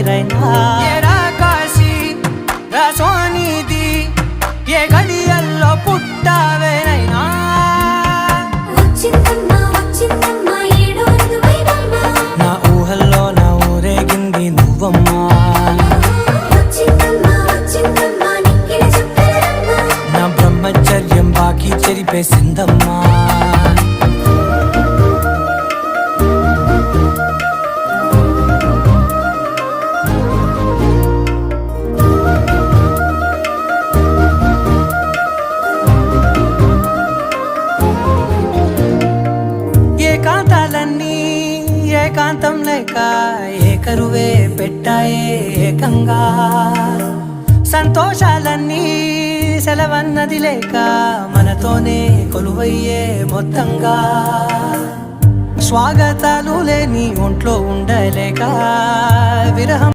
రైనా కాశీ సోనిది ఏ గడియల్లో పుట్టావేనైనా నా ఊహల్లో నా ఊరేగింది నువ్వమ్మా నా బ్రహ్మచర్యం బాకీ చెరిపేసిందమ్మా ఏకాంతాలన్నీ ఏకాంతం లేక ఏకరువే పెట్టాయే ఏకంగా సంతోషాలన్నీ సెలవన్నది లేక మనతోనే కొలువయ్యే మొత్తంగా స్వాగతాలు లేని ఒంట్లో ఉండలేక విరహం